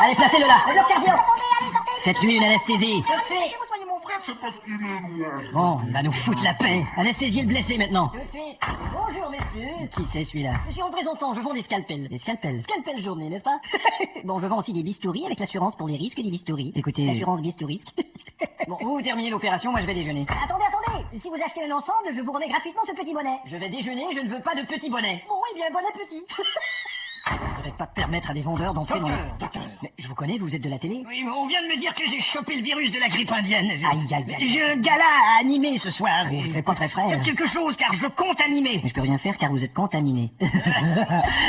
Allez, placez-le là. Le bloc cardio. Allez, sortez. Faites-lui une anesthésie. Vous soignez mon frère. C'est parce qu'il est loin. Bon, il va nous foutre la paix. Anesthésiez le blessé maintenant. Tout de suite. Bonjour, messieurs. Qui c'est celui-là? Je suis représentant, je vends des scalpels. Des scalpels. Scalpel journée, n'est-ce pas? Bon, je vends aussi des bistouris avec l'assurance pour les risques des bistouris. Écoutez... L'assurance bistourisque. Bon, vous terminez l'opération, moi je vais déjeuner. Attendez. Si vous achetez un ensemble, je vous remets gratuitement ce petit bonnet. Je vais déjeuner, je ne veux pas de petit bonnet. Bon, eh bien, bonnet petit. Je ne voudrais pas permettre à des vendeurs d'entrer dans le... Docteur. Mais je vous connais, vous êtes de la télé? Oui, mais on vient de me dire que j'ai chopé le virus de la grippe indienne. Aïe. J'ai un gala à animer ce soir. Vous faites pas très frais. Faites quelque chose, car je compte animer. Mais je peux rien faire car vous êtes contaminé.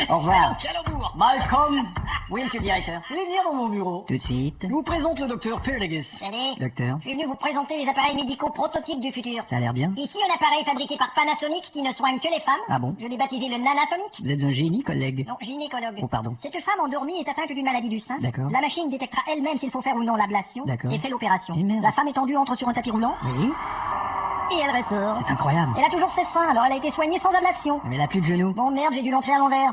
Au revoir. Calembour. Malcolm. Oui, monsieur le directeur. Vous voulez venir dans mon bureau? Tout de suite. Je vous présente le docteur Perdigus. Allez, Docteur, je suis venu vous présenter les appareils médicaux prototypes du futur. ça a l'air bien. Ici, un appareil fabriqué par Panasonic qui ne soigne que les femmes. Ah bon? Je l'ai baptisé le Nanasonic. Vous êtes un génie, collègue. Non, gynécologue. Oh, pardon. Cette femme endormie est atteinte d'une maladie du sein. D'accord. La machine détectera elle-même s'il faut faire ou non l'ablation. D'accord. Et fait l'opération. Eh merde. La femme étendue entre sur un tapis roulant Oui, et elle ressort. c'est incroyable. Elle a toujours ses seins, alors elle a été soignée sans ablation. Mais elle a plus de genoux. Bon merde, j'ai dû l'entrer à l'envers.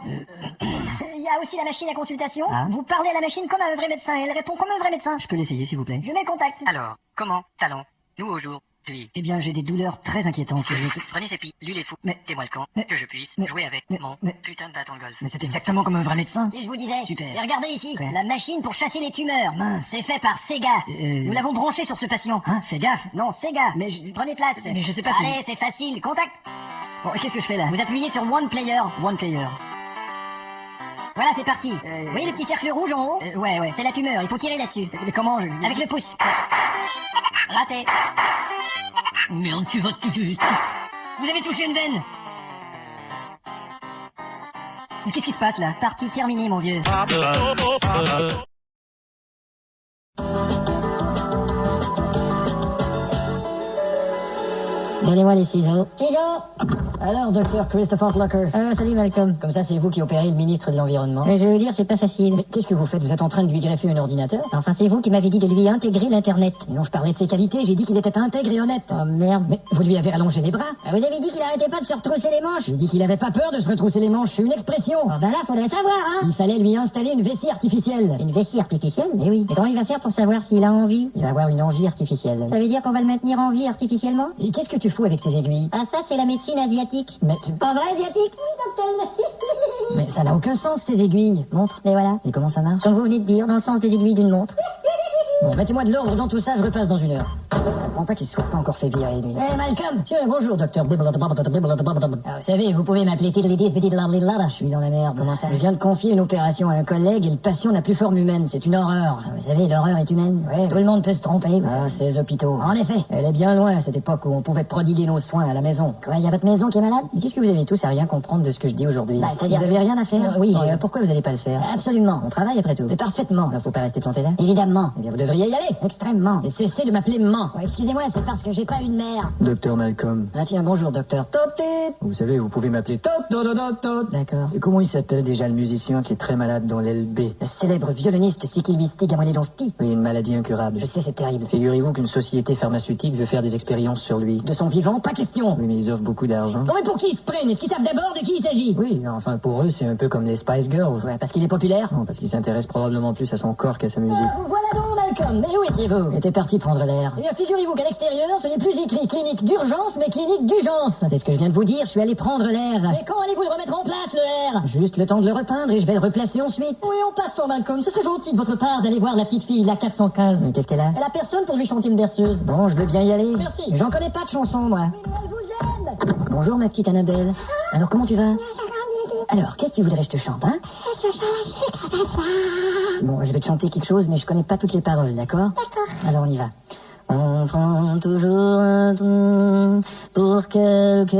Il y a aussi la machine à consultation. Ah. Vous parlez à la machine comme à un vrai médecin et elle répond comme un vrai médecin. Je peux l'essayer, s'il vous plaît? Je mets le contact. Alors, comment allons-nous aujourd'hui? Eh bien, j'ai des douleurs très inquiétantes. Prenez ces pilules et fous. Mais- Mettez-moi le camp, mais- que je puisse mais- jouer avec mais- mon mais- putain de bâton de golf. Mais c'est exactement comme un vrai médecin. Si je vous disais, Super. et regardez ici, Ouais. la machine pour chasser les tumeurs. Mince. C'est fait par Sega. Nous l'avons branché sur ce patient. Hein, fais gaffe. Non, Sega. Mais Prenez place. Mais je sais pas si- Allez, c'est facile. Contact. Bon, qu'est-ce que je fais là? Vous appuyez sur One Player. One player. Voilà, c'est parti. Vous voyez le petit cercle rouge en haut? Ouais. C'est la tumeur. Il faut tirer là-dessus. Mais comment je... Avec le pouce. Raté. Merde, tu vas te... Vous avez touché une veine. Mais qu'est-ce qui se passe là? Partie terminée, mon vieux. Donnez-moi les ciseaux. Ciseaux. Alors, docteur Christopher Slucker. Salut, Malcolm. Comme ça, c'est vous qui opérez le ministre de l'Environnement. Je vais vous dire, c'est pas facile. Mais qu'est-ce que vous faites? Vous êtes en train de lui greffer un ordinateur? Enfin, c'est vous qui m'avez dit de lui intégrer l'Internet. Non, je parlais de ses qualités, j'ai dit qu'il était intègre et honnête. Oh merde. Mais vous lui avez rallongé les bras. Vous avez dit qu'il arrêtait pas de se retrousser les manches. J'ai dit qu'il avait pas peur de se retrousser les manches, c'est une expression. Oh ben là, faudrait savoir, hein. Il fallait lui installer une vessie artificielle. Une vessie artificielle? Eh oui. Et comment il va faire pour savoir s'il a envie? Il va avoir une envie artificielle. Ça veut dire qu'on va le maintenir en vie artificiellement? Et qu'est-ce que tu fous avec ces aiguilles? Ah, ça, c'est la médecine asiatique. Mais, Pas vrai, asiatique? Oui, docteur. mais ça n'a aucun sens, ces aiguilles. Montre, et voilà. Et comment ça marche? Comme vous venez de dire, dans le sens des aiguilles d'une montre. Bon, mettez-moi de l'ordre dans tout ça, je repasse dans une heure. Je comprends pas qu'il se soit pas encore fait virer, lui. Eh, Malcolm! Tiens, bonjour, docteur. Ah, vous savez, vous pouvez m'appeler Tiddly-Dis, Je suis dans la merde. Comment ça? Je viens de confier une opération à un collègue et le patient n'a plus forme humaine. C'est une horreur. Vous savez, l'horreur est humaine. Ouais. Tout le monde peut se tromper. vous Ah, savez. ces hôpitaux. En effet. Elle est bien loin, cette époque où on pouvait prodiguer nos soins à la maison. Quoi, il y a votre maison qui est malade? Mais qu'est-ce que vous avez tous à rien comprendre de ce que je dis aujourd'hui? Bah, c'est-à-dire- Vous avez rien à faire? Oui, Bon, j'ai- pourquoi vous allez pas le faire? Absolument. On travaille après tout. Mais parfaitement. Il faut pas rester planté là. Évidemment. Eh bien, vous devriez y aller. Extrêmement. Et cessez de m'appeler maman. Oh, excusez-moi, c'est parce que j'ai pas une mère. Docteur Malcolm. Ah tiens, bonjour, docteur. Top tête. Vous savez, vous pouvez m'appeler Top Tot. D'accord. Et comment il s'appelle déjà le musicien qui est très malade dans l'LB? Le célèbre violoniste Sikilvisti Gamalidonski. Oui, une maladie incurable. Je sais, c'est terrible. Figurez-vous qu'une société pharmaceutique veut faire des expériences sur lui. De son vivant, pas question. Oui, mais ils offrent beaucoup d'argent. Non, mais pour qui ils se prennent? Est-ce qu'ils savent d'abord de qui il s'agit? Oui, enfin pour eux, c'est un peu comme les Spice Girls. Ouais, parce qu'il est populaire. Non, parce qu'ils s'intéressent probablement plus à son corps qu'à sa musique. Vous voilà donc, Malcolm. Mais où étiez-vous? J'étais parti prendre l'air. Et figurez-vous qu'à l'extérieur, ce n'est plus écrit clinique d'urgence, mais clinique d'urgence. C'est ce que je viens de vous dire, je suis allé prendre l'air. Mais quand allez-vous le remettre en place, le R? Juste le temps de le repeindre et je vais le replacer ensuite. Oui, en passant, Malcolm, ce serait gentil de votre part d'aller voir la petite fille, la 415. Mais qu'est-ce qu'elle a? Elle a personne pour lui chanter une berceuse. Bon, je veux bien y aller. Merci. J'en connais pas de chanson, moi. Mais elle vous aime. Bonjour, ma petite Annabelle. Alors, comment tu vas? Alors, qu'est-ce que tu voudrais que je te chante, hein? Bon, je vais te chanter quelque chose, mais je connais pas toutes les paroles, d'accord? D'accord. Alors, on y va. On prend toujours un temps pour quelque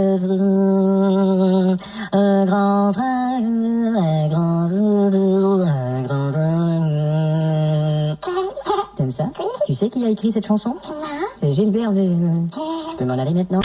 un grand train, un grand train. T'aimes ça? Tu sais qui a écrit cette chanson? C'est Gilbert. Je peux m'en aller maintenant?